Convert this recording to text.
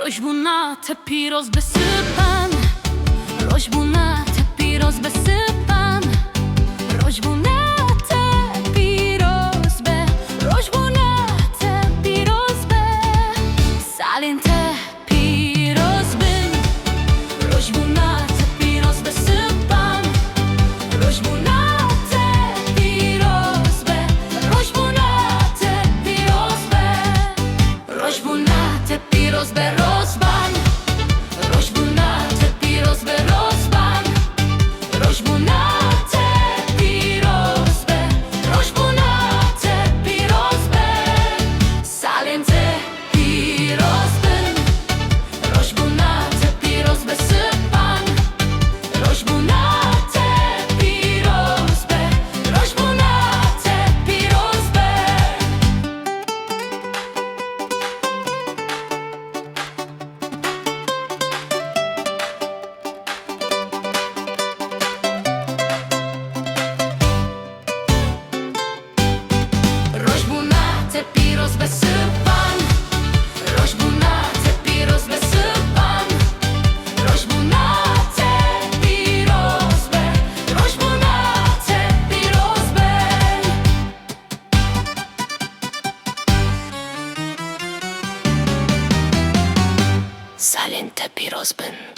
Roșbunate, piros besypan. Roșbunate, piros besypan. Roșbunate, piros be. Roșbunate, piros be. Salinte, piros bin. Roșbunate, piros besypan. Roșbunate, piros be. Roșbunate, piros be. Roșbunate, piros be rozban. Roșbunate, piros be rozban. Roșbunate, piros be. Roșbunate, piros be. Salinte, piros bin. Roșbunate, piros besypan. Roșbunate, piros be. Roșbunate, piros be. Roșbunate, piros besypan. Roșbunate, piros besypan. Roșbunate, piros be. Roșbunate, piros be. Salinte, piros bin.